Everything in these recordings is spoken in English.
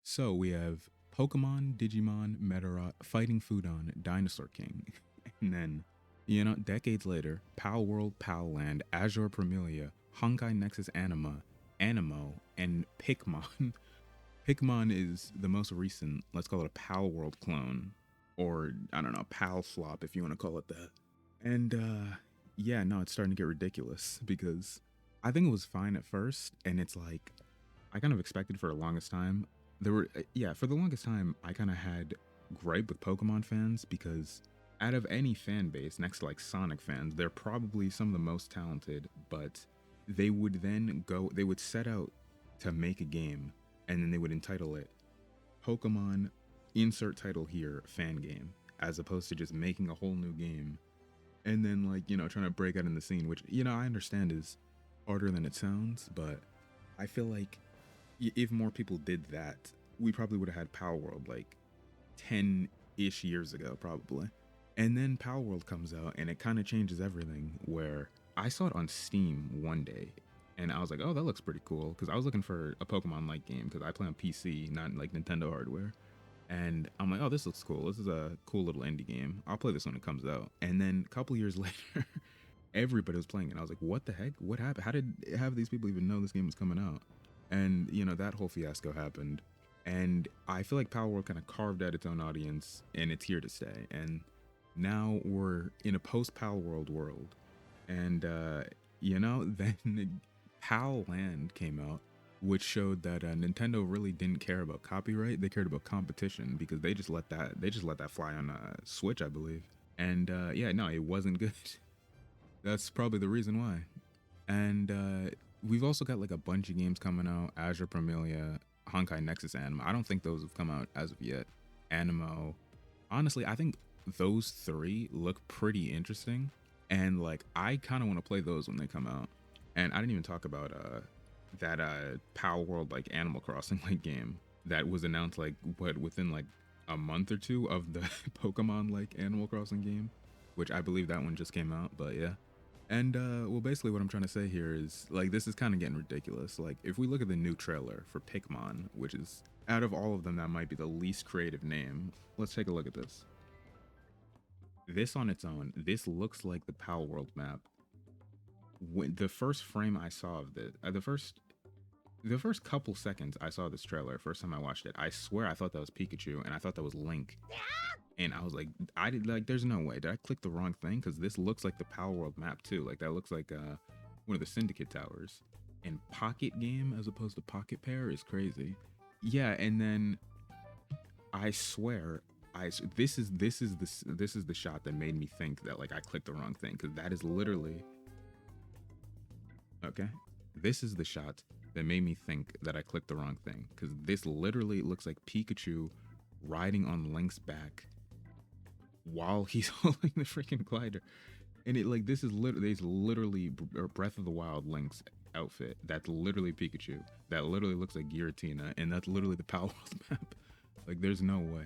So we have Pokemon, Digimon, Meteorot, Fighting Foodon, Dinosaur King. And then, decades later, Pal World, Pal Land, Azure Promelia, Honkai Nexus Anima, Animo, and Pickmon. Pickmon is the most recent, let's call it a Pal World clone. Or, I don't know, Pal Slop if you want to call it that. And yeah, no, it's starting to get ridiculous because I think it was fine at first, and it's like I kind of expected for the longest time. There were yeah, for the longest time I kind of had gripe with Pokemon fans because out of any fan base next to like Sonic fans, they're probably some of the most talented, but they would set out to make a game and then they would entitle it Pokemon insert title here fan game as opposed to just making a whole new game and then like trying to break out in the scene, which I understand is harder than it sounds, but I feel like if more people did that, we probably would have had Power World like 10-ish years ago, probably. And then Power World comes out and it kind of changes everything. Where I saw it on Steam one day and I was like, oh, that looks pretty cool. Because I was looking for a Pokemon like game because I play on PC, not like Nintendo hardware. And I'm like, oh, this looks cool. This is a cool little indie game. I'll play this when it comes out. And then a couple years later, everybody was playing it. I was like, what the heck? What happened? How did have these people even know this game was coming out? And that whole fiasco happened. And I feel like Power World kind of carved out its own audience and it's here to stay. And now we're in a post Power world. And then Pal Land came out, which showed that Nintendo really didn't care about copyright. They cared about competition because they just let that fly on Switch, I believe. And yeah, no, it wasn't good. That's probably the reason why. And we've also got like a bunch of games coming out: Azure Promelia, Honkai Nexus Anima. I don't think those have come out as of yet. Animo. Honestly, I think those three look pretty interesting. And like I kind of want to play those when they come out. And I didn't even talk about that Power World like Animal Crossing like game that was announced like what within like a month or two of the Pokemon like Animal Crossing game, which I believe that one just came out, but yeah. And well, basically, what I'm trying to say here is like this is kind of getting ridiculous. Like, if we look at the new trailer for Pickmon, which is out of all of them, that might be the least creative name. Let's take a look at this. This on its own, this looks like the Pal World map. When the first frame I saw of this, the first couple seconds I saw this trailer, first time I watched it, I swear I thought that was Pikachu and I thought that was Link. And I was like, I did like, there's no way. Did I click the wrong thing? Because this looks like the Power World map too. Like that looks like one of the Syndicate towers. And Pocket Game as opposed to Pocket Pair is crazy. Yeah, and then I swear, this is the shot that made me think that like I clicked the wrong thing because that is literally okay. This is the shot that made me think that I clicked the wrong thing because this literally looks like Pikachu riding on Link's back while he's holding the freaking glider. And it like this is literally Breath of the Wild Link's outfit. That's literally Pikachu. That literally looks like Giratina, and that's literally the Power World map. Like, there's no way.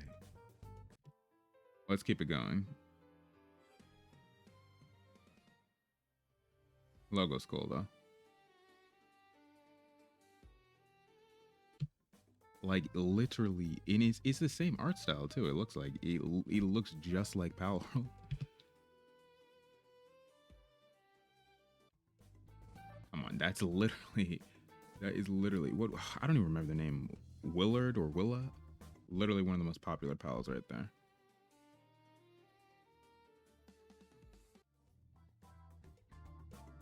Let's keep it going. Logo's cool though. Like literally, and it's the same art style too. It looks like it looks just like Power World. Come on, that is literally what I don't even remember the name. Willard or Willa? Literally one of the most popular pals right there.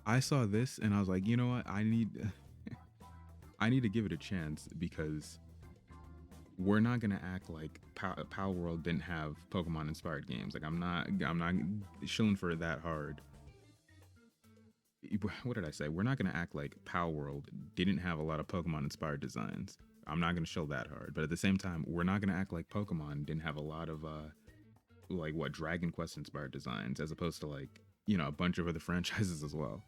I saw this and I was like, you know what? I need to give it a chance because we're not gonna act like Power World didn't have Pokemon inspired games. Like I'm not shilling for it that hard. What did I say? We're not gonna act like Power World didn't have a lot of Pokemon inspired designs. I'm not gonna show that hard. But at the same time, we're not gonna act like Pokemon didn't have a lot of like what Dragon Quest inspired designs as opposed to like, a bunch of other franchises as well.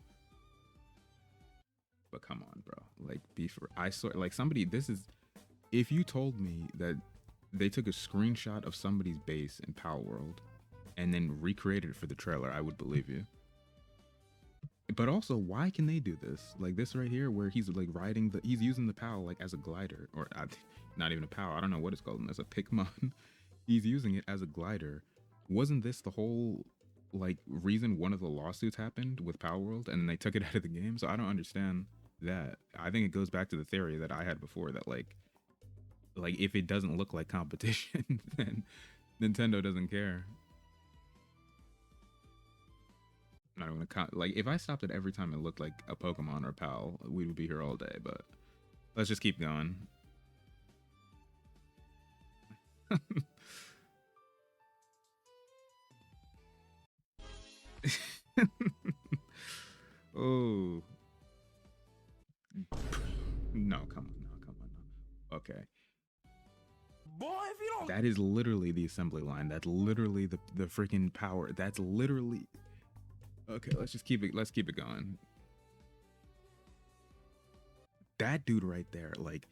But come on, bro. Like I swear like somebody this is if you told me that they took a screenshot of somebody's base in Power World and then recreated it for the trailer, I would believe you. But also, why can they do this? Like this right here, where he's like he's using the PAL like as a glider, or not even a POW. I don't know what it's called. As a Pickmon. He's using it as a glider. Wasn't this the whole like reason one of the lawsuits happened with Palworld and they took it out of the game? So I don't understand that. I think it goes back to the theory that I had before that like if it doesn't look like competition, then Nintendo doesn't care. I'm not gonna like if I stopped it every time it looked like a Pokemon or PAL, we would be here all day. But let's just keep going. Oh no! Come on! No! Come on! No! Okay. Boy, if you don't. That is literally the assembly line. That's literally the freaking power. That's literally. Okay, let's just keep it. Let's keep it going. That dude right there, like,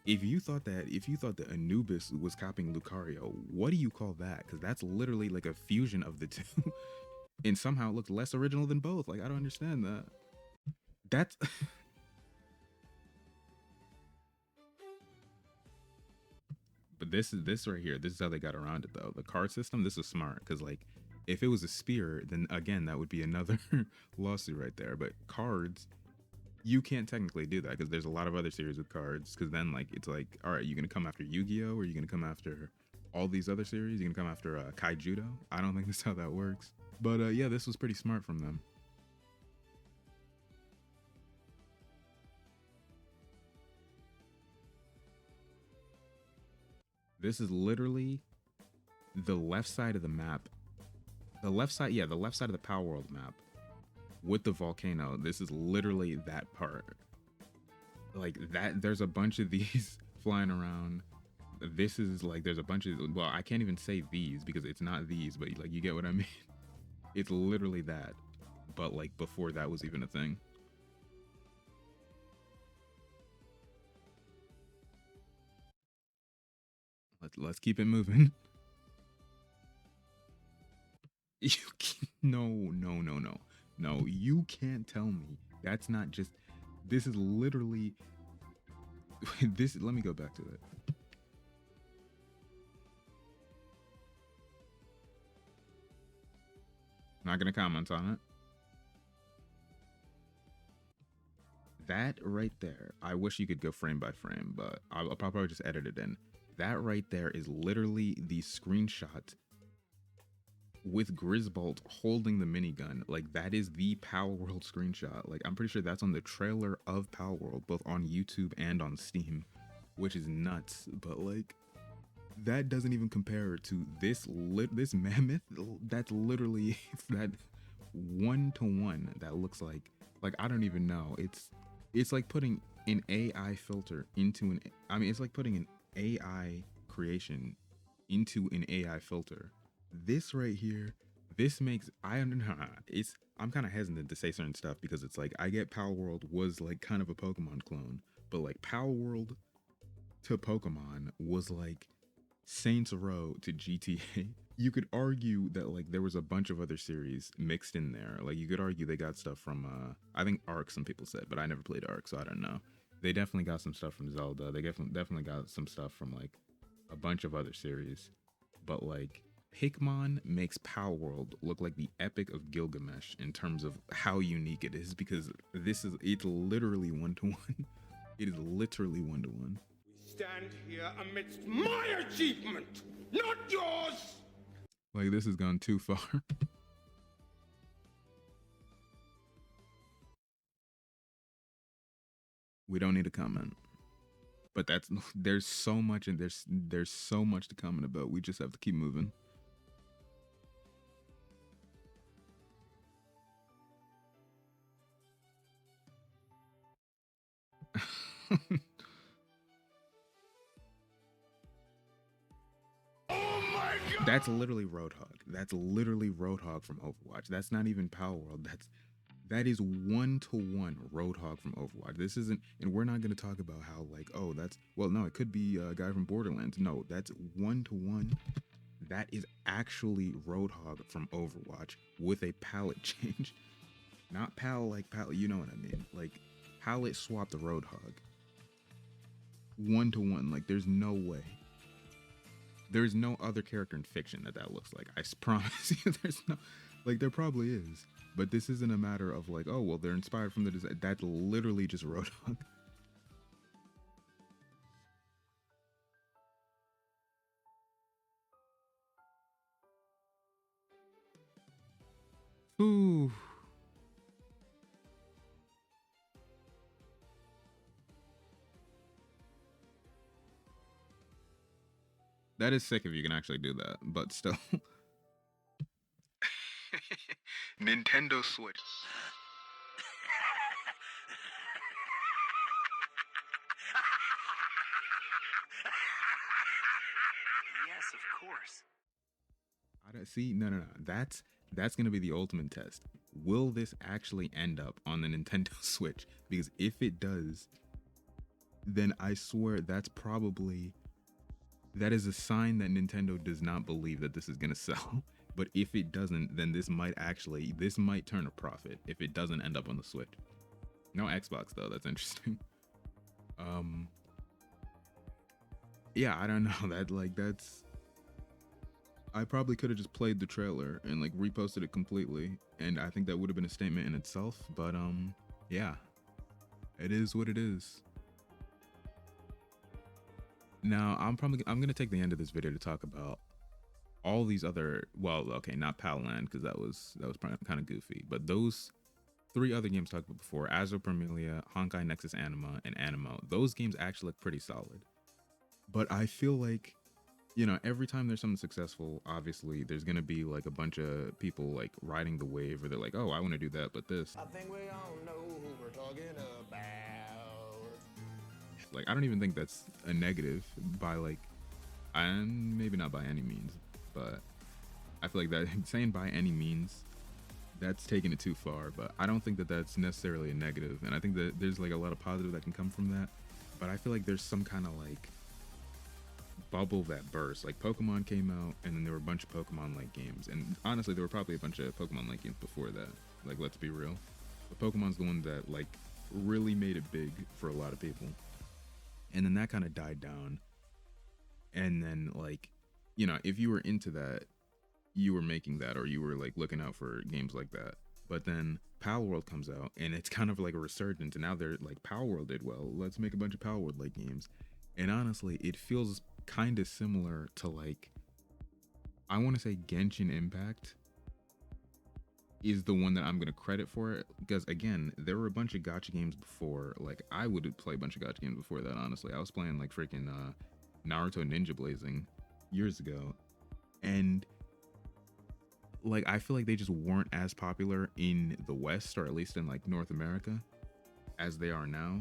if you thought that Anubis was copying Lucario, what do you call that? Because that's literally like a fusion of the two, and somehow it looks less original than both. Like, I don't understand that. That's. But this right here. This is how they got around it though. The card system. This is smart because like, if it was a spear, then again that would be another lawsuit right there. But cards, you can't technically do that because there's a lot of other series with cards. Because then like it's like, all right, you gonna come after Yu-Gi-Oh, or are you gonna come after all these other series? You gonna come after Kaijudo? I don't think that's how that works. But yeah, this was pretty smart from them. This is literally the left side of the map. The left side, yeah, the left side of the Palworld map with the volcano. This is literally that part. Like that, there's a bunch of these flying around. This is like, there's a bunch of, well, I can't even say these because it's not these, but like, you get what I mean? It's literally that. But like before that was even a thing. Let's keep it moving. You no, you can't tell me that's not just, this is literally this. Let me go back to it. Not gonna comment on it. That right there, I wish you could go frame by frame, but I'll probably just edit it in. That right there is literally the screenshot with Grisbolt holding the minigun. Like that is the Palworld screenshot. Like I'm pretty sure that's on the trailer of Palworld, both on YouTube and on Steam, which is nuts. But like that doesn't even compare to this mammoth. That's literally that 1-to-1 that looks like I don't even know. It's like putting an AI filter into an, I mean, it's like putting an AI creation into an AI filter. This right here, this makes, I don't know, I'm kind of hesitant to say certain stuff because it's like, I get Palworld was like kind of a Pokemon clone, but like Palworld to Pokemon was like Saints Row to GTA. You could argue that like there was a bunch of other series mixed in there. Like you could argue they got stuff from I think Ark, some people said, but I never played Ark, so I don't know. They definitely got some stuff from Zelda. They definitely got some stuff from like a bunch of other series. But like Pickmon makes Palworld look like the Epic of Gilgamesh in terms of how unique it is, because it's literally 1-to-1. It is literally 1-to-1. We stand here amidst my achievement, not yours! Like this has gone too far. We don't need to comment. But there's so much, and there's so much to comment about. We just have to keep moving. Oh my god! That's literally Roadhog. That's literally Roadhog from Overwatch. That's not even Palworld. That is 1-to-1 Roadhog from Overwatch. This isn't, and we're not going to talk about how like, oh, that's, well, no, it could be a guy from Borderlands. No, that's 1-to-1. That is actually Roadhog from Overwatch with a palette change. Not palette like palette, you know what I mean. Like palette swapped the Roadhog. 1-to-1. Like, there's no way. There's no other character in fiction that looks like. I promise you, there's no. Like, there probably is, but this isn't a matter of like, oh well, they're inspired from the design. That's literally just Roadhog. Ooh. That is sick if you can actually do that, but still. Nintendo Switch. Yes, of course. I don't see. No. That's gonna be the ultimate test. Will this actually end up on the Nintendo Switch? Because if it does, then I swear that is a sign that Nintendo does not believe that this is gonna sell. But if it doesn't, then this might turn a profit if it doesn't end up on the Switch. No Xbox though. That's interesting. Yeah, I don't know. That's. I probably could have just played the trailer and like reposted it completely, and I think that would have been a statement in itself. But yeah, it is what it is. Now I'm gonna take the end of this video to talk about all these other, well, okay, not Palland, because that was kind of goofy, but those 3 other games talked about before: Azure Permilia, Honkai Nexus Anima, and Animo. Those games actually look pretty solid, but I feel like, you know, every time there's something successful, obviously there's gonna be like a bunch of people like riding the wave, or they're like, oh, I want to do that, but this. I think we all know who we're talking about. Like, I don't even think that's a negative by like, and maybe not by any means, but I feel like that saying by any means, that's taking it too far. But I don't think that that's necessarily a negative, and I think that there's like a lot of positive that can come from that. But I feel like there's some kind of like bubble that burst. Like, Pokemon came out, and then there were a bunch of Pokemon like games, and honestly there were probably a bunch of Pokemon like games before that, like, let's be real, but Pokemon's the one that like really made it big for a lot of people, and then that kind of died down. And then, like, you know, if you were into that, you were making that, or you were like looking out for games like that. But then Palworld comes out, and it's kind of like a resurgence, and now they're like, Palworld did well, let's make a bunch of Palworld like games. And honestly, it feels kind of similar to, like, I want to say Genshin Impact is the one that I'm going to credit for it, because again, there were a bunch of gacha games before. Like, I would play a bunch of gacha games before that, honestly. I was playing like freaking Naruto Ninja Blazing years ago, and like, I feel like they just weren't as popular in the West, or at least in like North America, as they are now.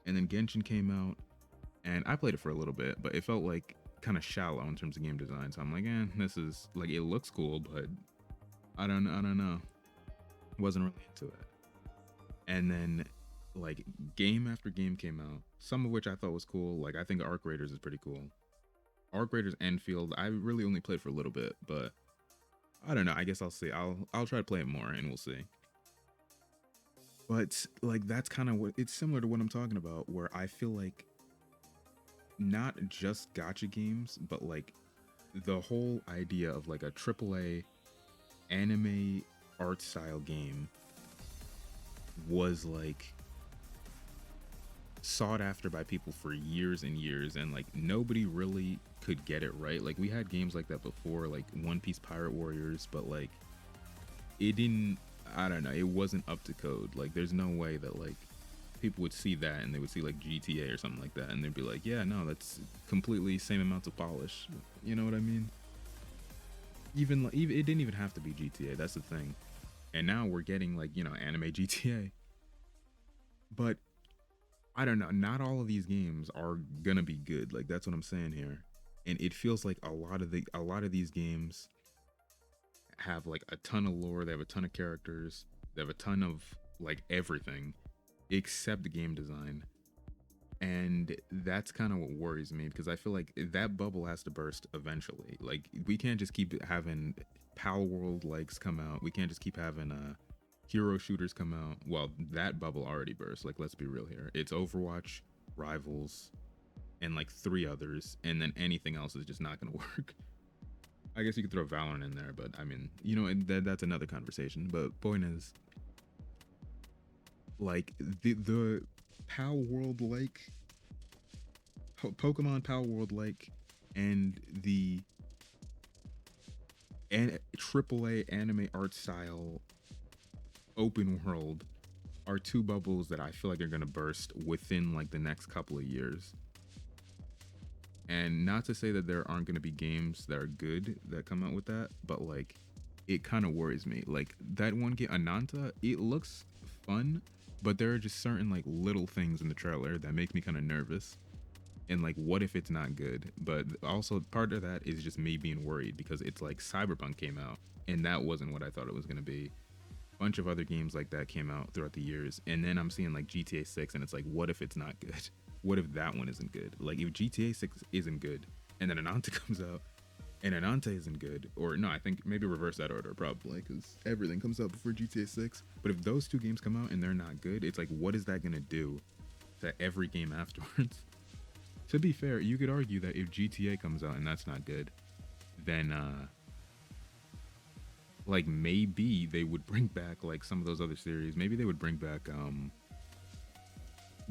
And then Genshin came out, and I played it for a little bit, but it felt like kind of shallow in terms of game design. So I'm like, this is like, it looks cool, but I don't know. Wasn't really into it. And then like game after game came out, some of which I thought was cool. Like, I think Arc Raiders is pretty cool. Arc Raiders Enfield, I really only played for a little bit, but I don't know. I guess I'll see. I'll try to play it more, and we'll see. But like, that's kind of what it's similar to what I'm talking about, where I feel like not just gacha games, but like the whole idea of like a AAA anime art style game was like sought after by people for years and years, and like nobody really could get it right. Like, we had games like that before, like One Piece Pirate Warriors, but like it didn't, I don't know, it wasn't up to code. Like, there's no way that like people would see that and they would see like GTA or something like that, and they'd be like, yeah, no, that's completely same amounts of polish. You know what I mean? Even it didn't even have to be GTA. That's the thing. And now we're getting like, you know, anime GTA. But I don't know. Not all of these games are gonna be good. Like, that's what I'm saying here. And it feels like a lot of these games have like a ton of lore. They have a ton of characters. They have a ton of like everything except the game design. And that's kind of what worries me, because I feel like that bubble has to burst eventually. Like, we can't just keep having Palworld likes come out. We can't just keep having hero shooters come out. Well, that bubble already burst. Like, let's be real here. It's Overwatch, Rivals, and like 3 others, and then anything else is just not gonna work. I guess you could throw Valorant in there, but I mean, you know, that's another conversation. But point is, like the Pal World like Pokemon Pal World like, and the AAA anime art style open world are 2 bubbles that I feel like are gonna burst within like the next couple of years. And not to say that there aren't gonna be games that are good that come out with that, but like it kind of worries me. Like that one game, Ananta, it looks fun, but there are just certain like little things in the trailer that make me kind of nervous. And like, what if it's not good? But also part of that is just me being worried because it's like Cyberpunk came out and that wasn't what I thought it was gonna be. Bunch of other games like that came out throughout the years, and then I'm seeing like GTA 6, and it's like, what if it's not good? What if that one isn't good? Like if GTA 6 isn't good, and then Ananta comes out, and Ananta isn't good, or no, I think maybe reverse that order probably, because everything comes out before GTA 6. But if those 2 games come out and they're not good, it's like, what is that gonna do to every game afterwards? To be fair, you could argue that if GTA comes out and that's not good, then like maybe they would bring back like some of those other series. Maybe they would bring back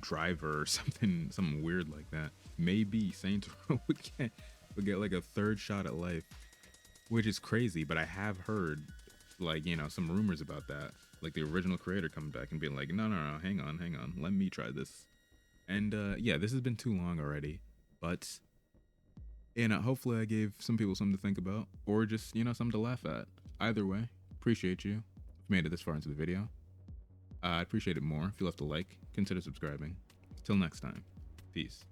Driver or something weird like that. Maybe Saints Row would get like a 3rd shot at life, which is crazy. But I have heard like, you know, some rumors about that, like the original creator coming back and being like, no, hang on, let me try this. And yeah, this has been too long already, but you know, hopefully I gave some people something to think about, or just, you know, something to laugh at. Either way, appreciate you. If you made it this far into the video, I'd appreciate it more if you left a like, consider subscribing. Till next time, peace.